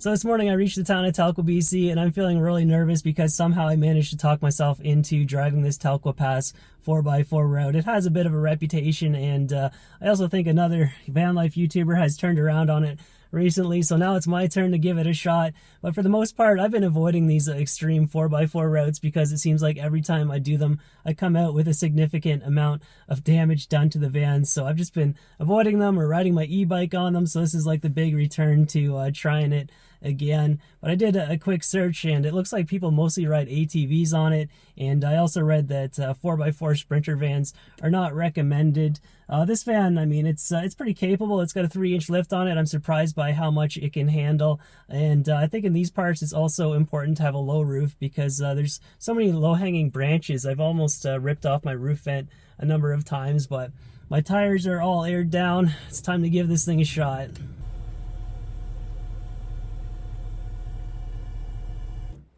So this morning I reached the town of Telkwa, BC, and I'm feeling really nervous because somehow I managed to talk myself into driving this Telkwa Pass 4x4 route. It has a bit of a reputation, and I also think another van life YouTuber has turned around on it recently, so now it's my turn to give it a shot. But for the most part, I've been avoiding these extreme 4x4 routes because it seems like every time I do them, I come out with a significant amount of damage done to the vans. So I've just been avoiding them or riding my e-bike on them, so this is like the big return to trying it again. But I did a quick search, and it looks like people mostly ride ATVs on it, and I also read that 4x4 Sprinter vans are not recommended. This van, I mean, it's pretty capable. It's got a 3-inch lift on it. I'm surprised by how much it can handle, and I think in these parts it's also important to have a low roof because there's so many low-hanging branches. I've almost ripped off my roof vent a number of times, but my tires are all aired down. It's time to give this thing a shot.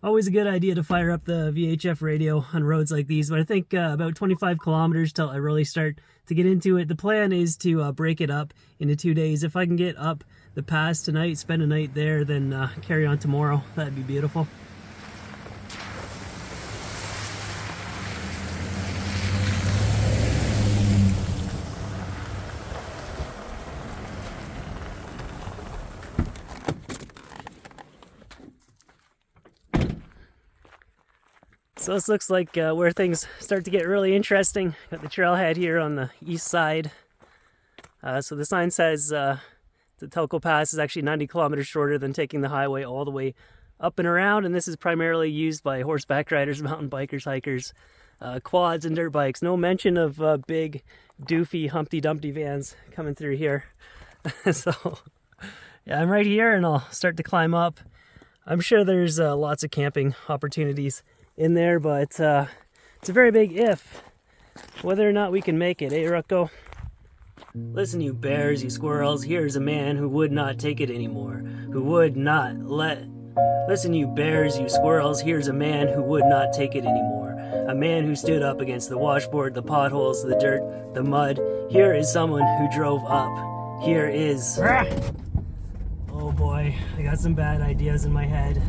Always a good idea to fire up the VHF radio on roads like these, but I think about 25 kilometers till I really start to get into it. The plan is to break it up into 2 days. If I can get up the pass tonight, spend a night there, then carry on tomorrow. That'd be beautiful. So this looks like where things start to get really interesting. Got the trailhead here on the east side. So the sign says the Telkwa Pass is actually 90 kilometers shorter than taking the highway all the way up and around, and this is primarily used by horseback riders, mountain bikers, hikers, quads, and dirt bikes. No mention of big, doofy, Humpty Dumpty vans coming through here. So yeah, I'm right here, and I'll start to climb up. I'm sure there's lots of camping opportunities in there, but it's a very big if whether or not we can make it, eh, Rucko? Listen, you bears, you squirrels, here's a man who would not take it anymore, who would not let... Listen, you bears, you squirrels, here's a man who would not take it anymore, a man who stood up against the washboard, the potholes, the dirt, the mud. Here is someone who drove up. Here is... Oh boy, I got some bad ideas in my head.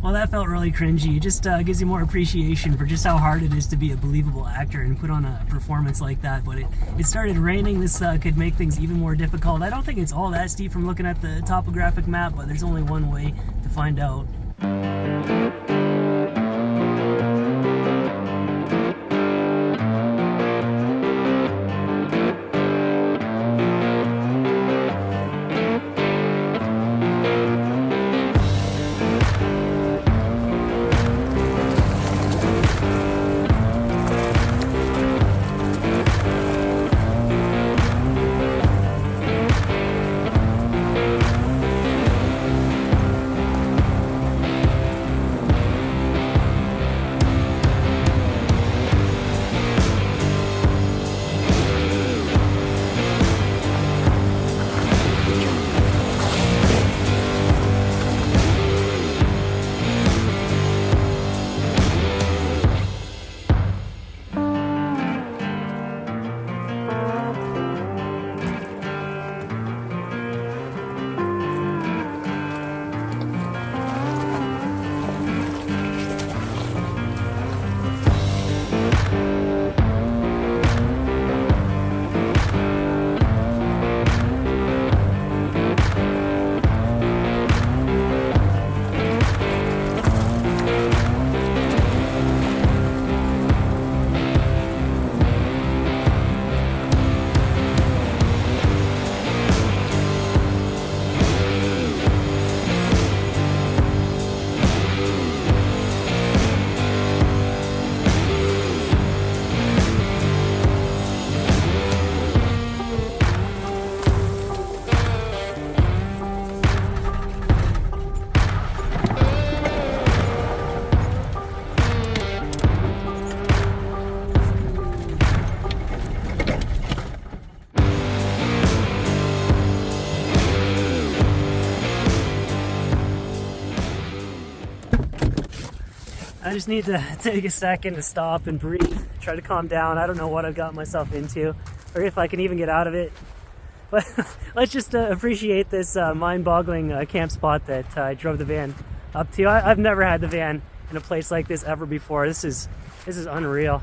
Well, that felt really cringy. It just gives you more appreciation for just how hard it is to be a believable actor and put on a performance like that. But it started raining. This could make things even more difficult. I don't think it's all that steep from looking at the topographic map, but there's only one way to find out. I just need to take a second to stop and breathe, try to calm down. I don't know what I've got myself into, or if I can even get out of it. But let's just appreciate this mind-boggling camp spot that I drove the van up to. I've never had the van in a place like this ever before. This is unreal.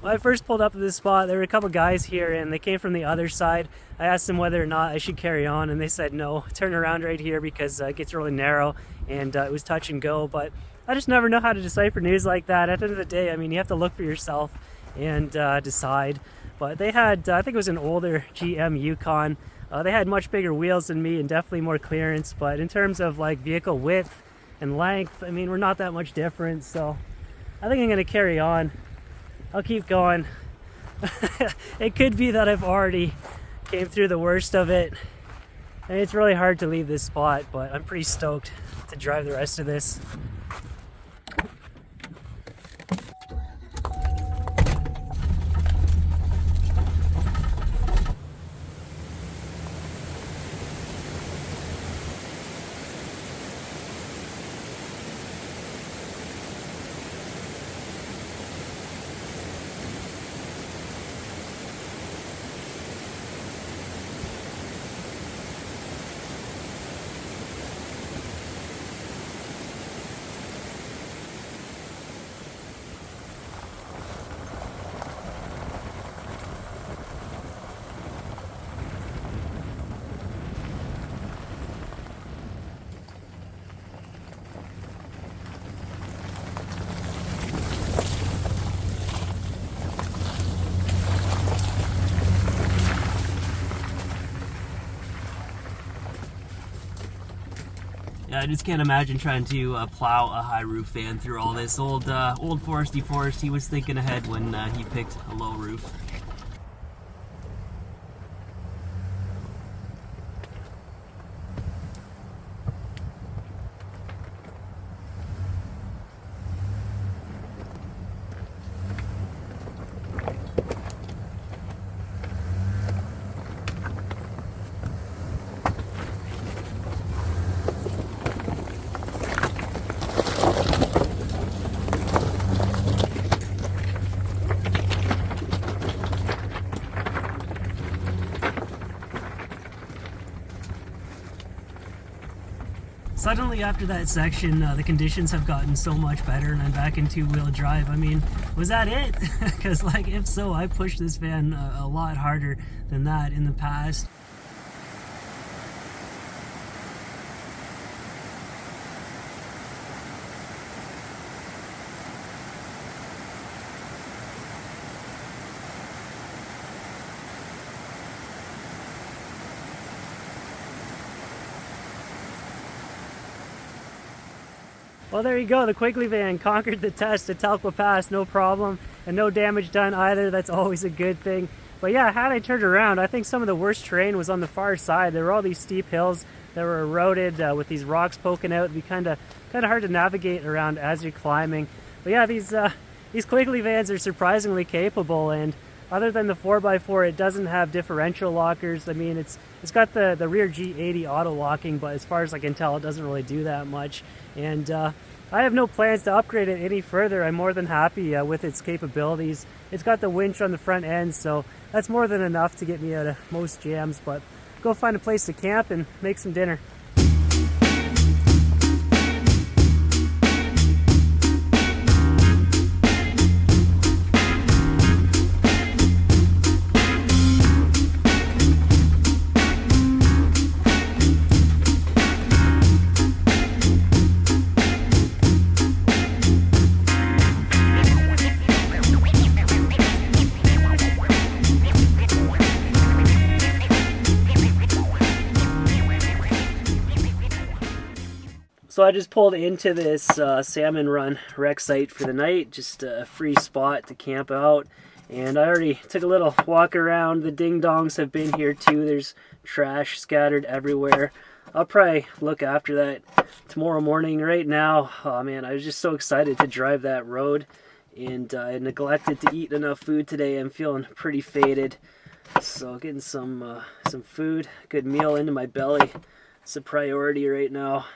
When I first pulled up to this spot, there were a couple guys here and they came from the other side. I asked them whether or not I should carry on and they said no, turn around right here because it gets really narrow, and it was touch and go. But I just never know how to decipher news like that. At the end of the day, I mean, you have to look for yourself and decide. But they had, I think it was an older GM Yukon. They had much bigger wheels than me and definitely more clearance. But in terms of like vehicle width and length, I mean, we're not that much different. So I think I'm going to carry on. I'll keep going. It could be that I've already came through the worst of it. And it's really hard to leave this spot, but I'm pretty stoked to drive the rest of this. Yeah, I just can't imagine trying to plow a high roof van through all this. Old Foresty Forest, he was thinking ahead when he picked a low roof. Suddenly after that section, the conditions have gotten so much better and I'm back in two-wheel drive. I mean, was that it? Because like, if so, I pushed this van a lot harder than that in the past. Well, there you go. The Quigley van conquered the test at Telkwa Pass, no problem, and no damage done either. That's always a good thing. But yeah, had I turned around, I think some of the worst terrain was on the far side. There were all these steep hills that were eroded with these rocks poking out. It'd be kind of hard to navigate around as you're climbing. But yeah, these Quigley vans are surprisingly capable, and other than the 4x4, it doesn't have differential lockers. I mean, it's got the rear G80 auto locking, but as far as I can tell, it doesn't really do that much. And I have no plans to upgrade it any further. I'm more than happy with its capabilities. It's got the winch on the front end, so that's more than enough to get me out of most jams. But go find a place to camp and make some dinner. So I just pulled into this salmon run wreck site for the night, just a free spot to camp out. And I already took a little walk around. The ding-dongs have been here too. There's trash scattered everywhere. I'll probably look after that tomorrow morning. Right now, oh man, I was just so excited to drive that road. And I neglected to eat enough food today. I'm feeling pretty faded. So getting some food, good meal into my belly. It's a priority right now.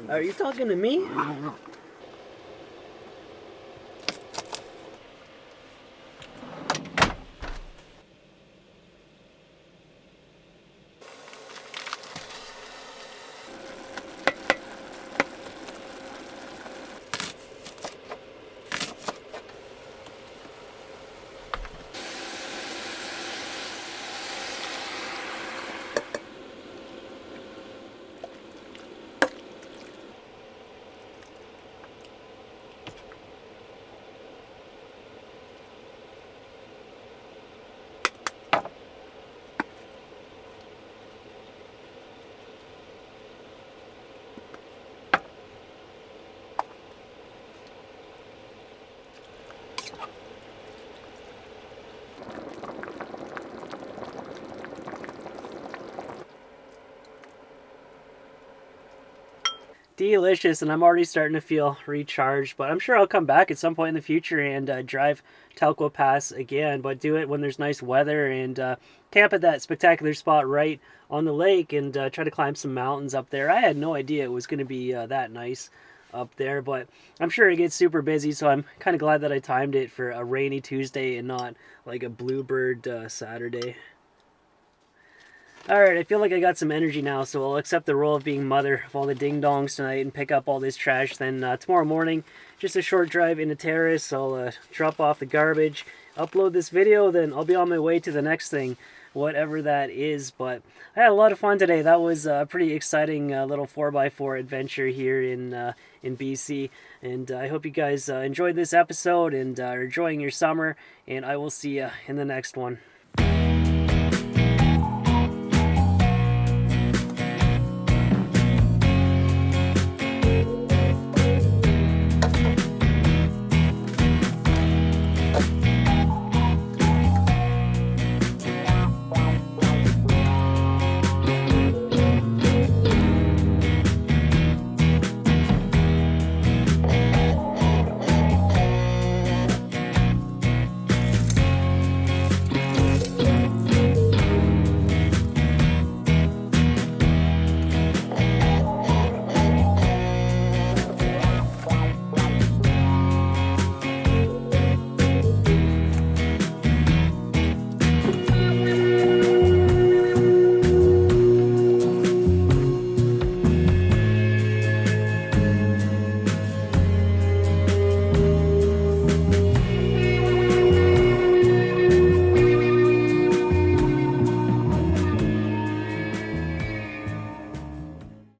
Are you talking to me? Delicious, and I'm already starting to feel recharged, but I'm sure I'll come back at some point in the future and drive Telkwa Pass again, but do it when there's nice weather and camp at that spectacular spot right on the lake and try to climb some mountains up there. I had no idea it was going to be that nice up there, but I'm sure it gets super busy, so I'm kind of glad that I timed it for a rainy Tuesday and not like a bluebird Saturday. Alright, I feel like I got some energy now, so I'll accept the role of being mother of all the ding-dongs tonight and pick up all this trash. Then tomorrow morning, just a short drive into Terrace, I'll drop off the garbage, upload this video, then I'll be on my way to the next thing, whatever that is. But I had a lot of fun today. That was a pretty exciting little 4x4 adventure here in BC. And I hope you guys enjoyed this episode and are enjoying your summer, and I will see you in the next one.